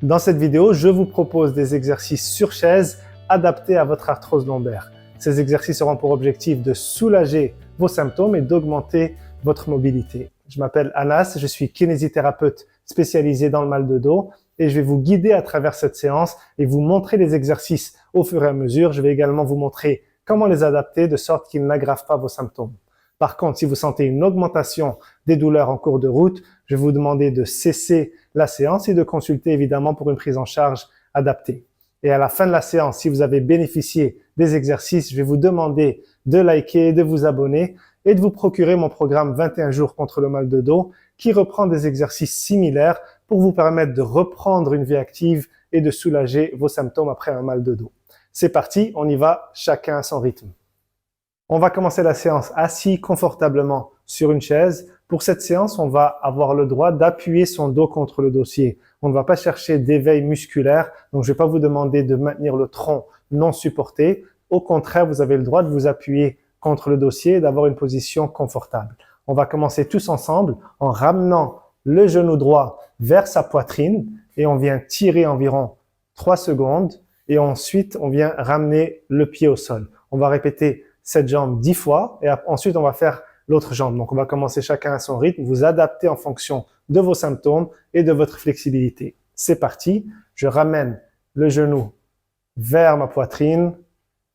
Dans cette vidéo, je vous propose des exercices sur chaise adaptés à votre arthrose lombaire. Ces exercices auront pour objectif de soulager vos symptômes et d'augmenter votre mobilité. Je m'appelle Anas, je suis kinésithérapeute spécialisé dans le mal de dos et je vais vous guider à travers cette séance et vous montrer les exercices au fur et à mesure. Je vais également vous montrer comment les adapter de sorte qu'ils n'aggravent pas vos symptômes. Par contre, si vous sentez une augmentation des douleurs en cours de route, je vais vous demander de cesser la séance et de consulter évidemment pour une prise en charge adaptée. Et à la fin de la séance, si vous avez bénéficié des exercices, je vais vous demander de liker, de vous abonner et de vous procurer mon programme 21 jours contre le mal de dos qui reprend des exercices similaires pour vous permettre de reprendre une vie active et de soulager vos symptômes après un mal de dos. C'est parti, on y va, chacun à son rythme. On va commencer la séance assis confortablement sur une chaise. Pour cette séance, on va avoir le droit d'appuyer son dos contre le dossier. On ne va pas chercher d'éveil musculaire, donc je ne vais pas vous demander de maintenir le tronc non supporté. Au contraire, vous avez le droit de vous appuyer contre le dossier et d'avoir une position confortable. On va commencer tous ensemble en ramenant le genou droit vers sa poitrine et on vient tirer environ 3 secondes et ensuite on vient ramener le pied au sol. On va répéter cette jambe 10 fois et ensuite on va faire l'autre jambe. Donc on va commencer chacun à son rythme, vous adaptez en fonction de vos symptômes et de votre flexibilité. C'est parti, je ramène le genou vers ma poitrine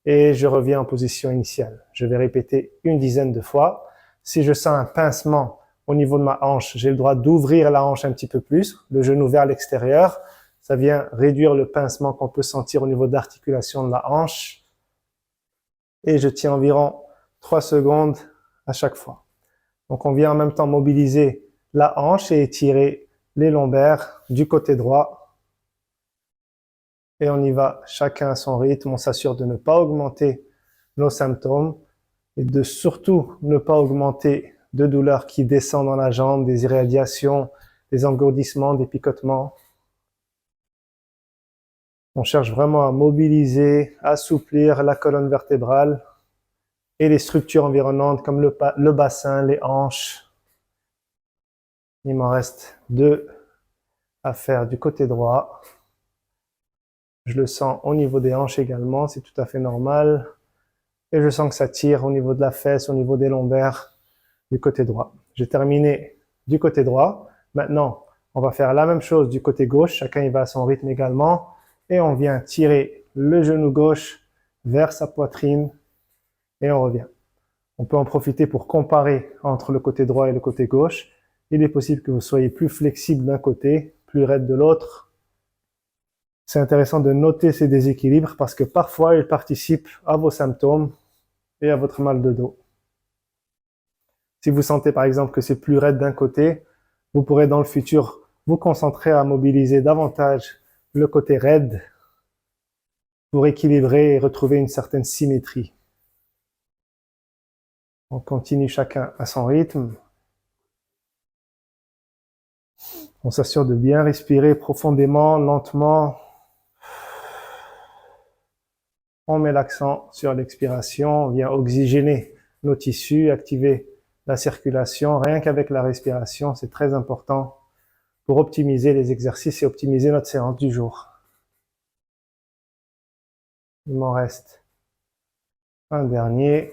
et je reviens en position initiale. Je vais répéter une dizaine de fois. Si je sens un pincement au niveau de ma hanche, j'ai le droit d'ouvrir la hanche un petit peu plus, le genou vers l'extérieur. Ça vient réduire le pincement qu'on peut sentir au niveau de l'articulation de la hanche. Et je tiens environ 3 secondes à chaque fois. Donc on vient en même temps mobiliser la hanche et étirer les lombaires du côté droit. Et on y va chacun à son rythme. On s'assure de ne pas augmenter nos symptômes et de surtout ne pas augmenter de douleurs qui descendent dans la jambe, des irradiations, des engourdissements, des picotements. On cherche vraiment à mobiliser, assouplir la colonne vertébrale et les structures environnantes comme le bassin, les hanches. Il m'en reste 2 à faire du côté droit. Je le sens au niveau des hanches également, c'est tout à fait normal. Et je sens que ça tire au niveau de la fesse, au niveau des lombaires du côté droit. J'ai terminé du côté droit. Maintenant, on va faire la même chose du côté gauche. Chacun y va à son rythme également. Et on vient tirer le genou gauche vers sa poitrine et on revient. On peut en profiter pour comparer entre le côté droit et le côté gauche. Il est possible que vous soyez plus flexible d'un côté, plus raide de l'autre. C'est intéressant de noter ces déséquilibres parce que parfois ils participent à vos symptômes et à votre mal de dos. Si vous sentez par exemple que c'est plus raide d'un côté, vous pourrez dans le futur vous concentrer à mobiliser davantage le côté raide pour équilibrer et retrouver une certaine symétrie. On continue chacun à son rythme. On s'assure de bien respirer profondément, lentement. On met l'accent sur l'expiration, on vient oxygéner nos tissus, activer la circulation. Rien qu'avec la respiration, c'est très important pour optimiser les exercices et optimiser notre séance du jour. Il m'en reste un dernier.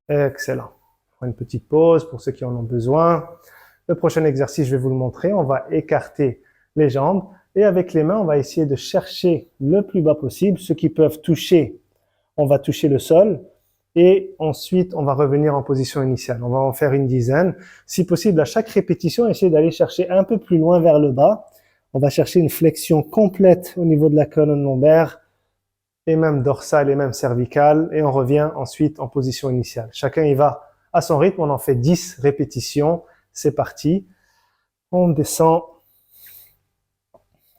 Excellent. On prend une petite pause pour ceux qui en ont besoin. Le prochain exercice, je vais vous le montrer. On va écarter les jambes et avec les mains, on va essayer de chercher le plus bas possible. Ceux qui peuvent toucher, on va toucher le sol et ensuite, on va revenir en position initiale. On va en faire une dizaine. Si possible, à chaque répétition, essayez d'aller chercher un peu plus loin vers le bas. On va chercher une flexion complète au niveau de la colonne lombaire et même dorsale et même cervicale. Et on revient ensuite en position initiale. Chacun y va à son rythme. On en fait 10 répétitions. C'est parti. On descend.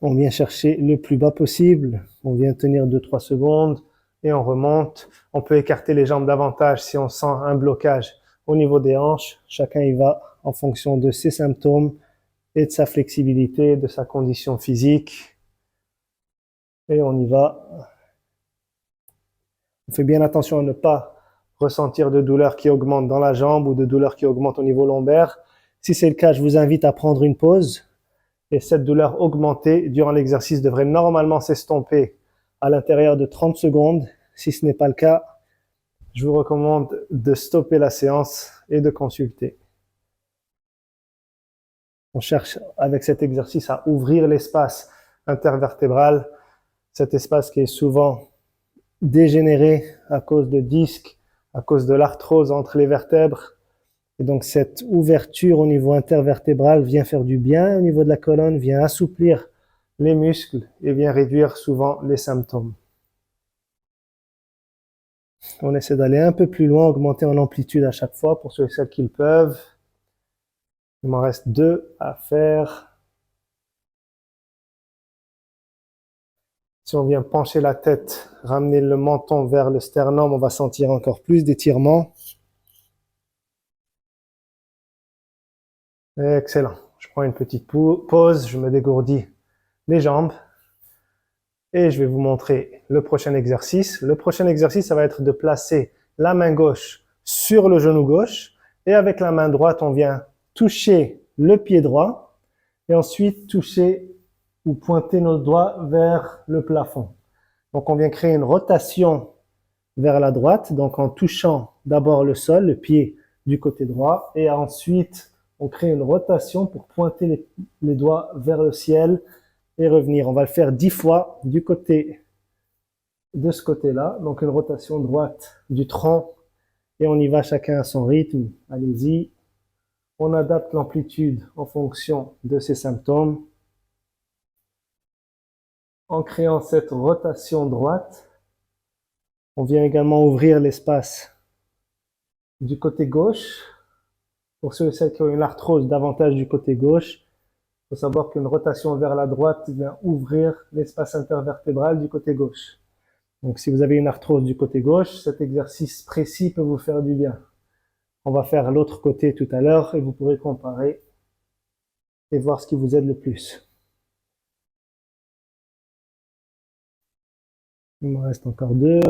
On vient chercher le plus bas possible. On vient tenir 2-3 secondes et on remonte. On peut écarter les jambes davantage si on sent un blocage au niveau des hanches. Chacun y va en fonction de ses symptômes et de sa flexibilité, de sa condition physique. Et on y va. On fait bien attention à ne pas ressentir de douleur qui augmente dans la jambe ou de douleur qui augmente au niveau lombaire. Si c'est le cas, je vous invite à prendre une pause Et cette douleur augmentée durant l'exercice devrait normalement s'estomper à l'intérieur de 30 secondes. Si ce n'est pas le cas, je vous recommande de stopper la séance et de consulter. On cherche avec cet exercice à ouvrir l'espace intervertébral, cet espace qui est souvent dégénéré à cause de disques, à cause de l'arthrose entre les vertèbres. Et donc cette ouverture au niveau intervertébral vient faire du bien au niveau de la colonne, vient assouplir les muscles et vient réduire souvent les symptômes. On essaie d'aller un peu plus loin, augmenter en amplitude à chaque fois pour ceux et celles qui le peuvent. Il m'en reste 2 à faire. Si on vient pencher la tête, ramener le menton vers le sternum, on va sentir encore plus d'étirement. Excellent. Je prends une petite pause, je me dégourdis les jambes et je vais vous montrer le prochain exercice. Le prochain exercice, ça va être de placer la main gauche sur le genou gauche et avec la main droite, on vient toucher le pied droit et ensuite toucher ou pointer nos doigts vers le plafond. Donc on vient créer une rotation vers la droite, donc en touchant d'abord le sol, le pied du côté droit, et ensuite on crée une rotation pour pointer les doigts vers le ciel et revenir. On va le faire 10 fois du côté de ce côté-là, donc une rotation droite du tronc, et on y va chacun à son rythme. Allez-y. On adapte l'amplitude en fonction de ses symptômes. En créant cette rotation droite, on vient également ouvrir l'espace du côté gauche. Pour ceux et celles qui ont une arthrose davantage du côté gauche, il faut savoir qu'une rotation vers la droite vient ouvrir l'espace intervertébral du côté gauche. Donc si vous avez une arthrose du côté gauche, cet exercice précis peut vous faire du bien. On va faire l'autre côté tout à l'heure et vous pourrez comparer et voir ce qui vous aide le plus. Il me reste encore 2.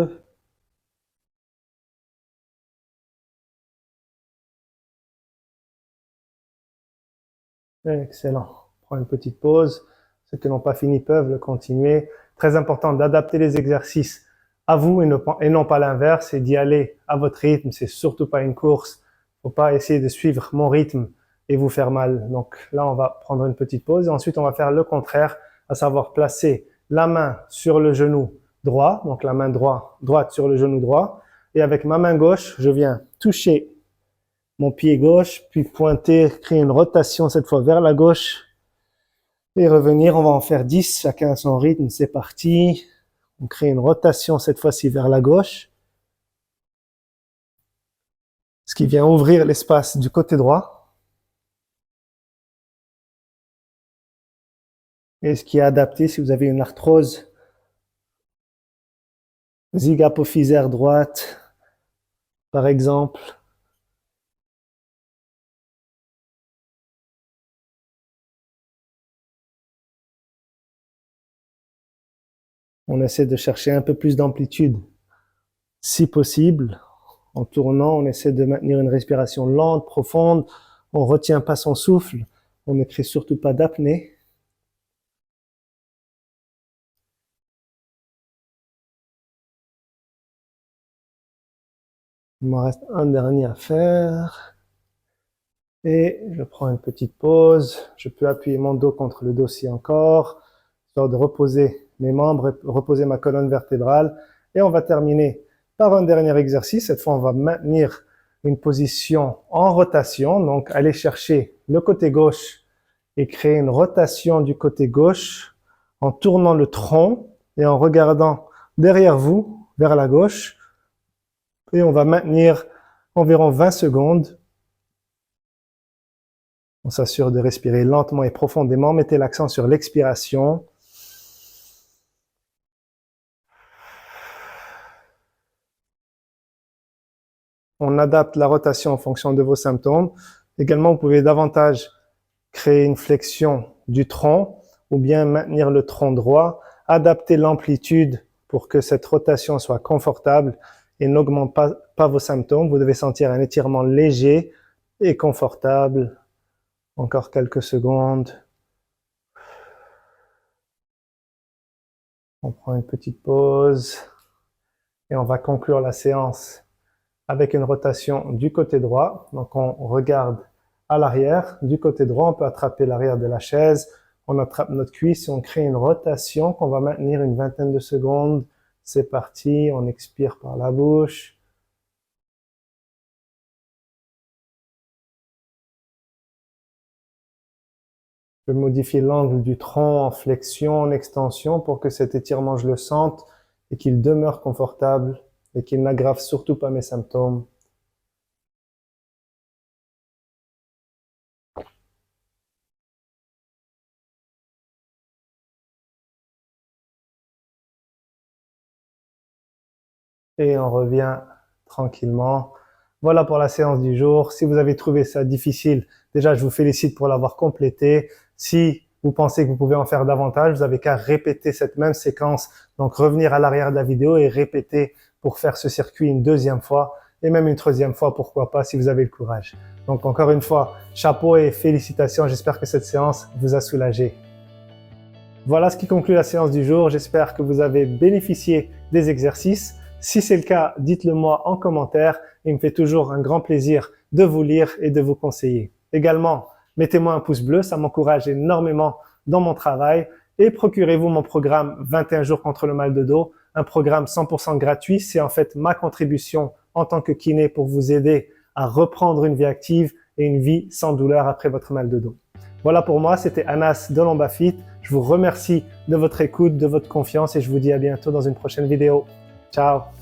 Excellent. Prends une petite pause. Ceux qui n'ont pas fini peuvent le continuer. Très important d'adapter les exercices à vous et non pas l'inverse, et d'y aller à votre rythme. C'est surtout pas une course. Faut pas essayer de suivre mon rythme et vous faire mal. Donc là, on va prendre une petite pause et ensuite on va faire le contraire, à savoir placer la main sur le genou droit, donc la main droite sur le genou droit, et avec ma main gauche, je viens toucher mon pied gauche, puis pointer, créer une rotation cette fois vers la gauche et revenir. On va en faire 10, chacun à son rythme, c'est parti. On crée une rotation cette fois-ci vers la gauche, ce qui vient ouvrir l'espace du côté droit et ce qui est adapté si vous avez une arthrose zygapophysaire droite, par exemple. On essaie de chercher un peu plus d'amplitude, si possible. En tournant, on essaie de maintenir une respiration lente, profonde. On ne retient pas son souffle. On ne crée surtout pas d'apnée. Il m'en reste un dernier à faire. Et je prends une petite pause. Je peux appuyer mon dos contre le dossier encore, histoire de reposer mes membres, reposer ma colonne vertébrale. Et on va terminer par un dernier exercice. Cette fois, on va maintenir une position en rotation. Donc, aller chercher le côté gauche et créer une rotation du côté gauche en tournant le tronc et en regardant derrière vous, vers la gauche. Et on va maintenir environ 20 secondes. On s'assure de respirer lentement et profondément. Mettez l'accent sur l'expiration. On adapte la rotation en fonction de vos symptômes. Également, vous pouvez davantage créer une flexion du tronc ou bien maintenir le tronc droit. Adapter l'amplitude pour que cette rotation soit confortable et n'augmente pas vos symptômes. Vous devez sentir un étirement léger et confortable. Encore quelques secondes. On prend une petite pause et on va conclure la séance avec une rotation du côté droit. Donc on regarde à l'arrière. Du côté droit, on peut attraper l'arrière de la chaise. On attrape notre cuisse et on crée une rotation qu'on va maintenir une vingtaine de secondes. C'est parti, on expire par la bouche. Je modifie l'angle du tronc en flexion, en extension pour que cet étirement, je le sente et qu'il demeure confortable et qu'il n'aggrave surtout pas mes symptômes. Et on revient tranquillement. Voilà pour la séance du jour. Si vous avez trouvé ça difficile, déjà je vous félicite pour l'avoir complété. Si vous pensez que vous pouvez en faire davantage, vous avez qu'à répéter cette même séquence. Donc revenir à l'arrière de la vidéo et répéter pour faire ce circuit une deuxième fois et même une troisième fois, pourquoi pas, si vous avez le courage. Donc encore une fois, chapeau et félicitations. J'espère que cette séance vous a soulagé. Voilà ce qui conclut la séance du jour. J'espère que vous avez bénéficié des exercices. Si c'est le cas, dites-le moi en commentaire. Il me fait toujours un grand plaisir de vous lire et de vous conseiller. Également, mettez-moi un pouce bleu, ça m'encourage énormément dans mon travail. Et procurez-vous mon programme 21 jours contre le mal de dos, un programme 100% gratuit. C'est en fait ma contribution en tant que kiné pour vous aider à reprendre une vie active et une vie sans douleur après votre mal de dos. Voilà pour moi, c'était Anas de Lombafit. Je vous remercie de votre écoute, de votre confiance et je vous dis à bientôt dans une prochaine vidéo. Ciao!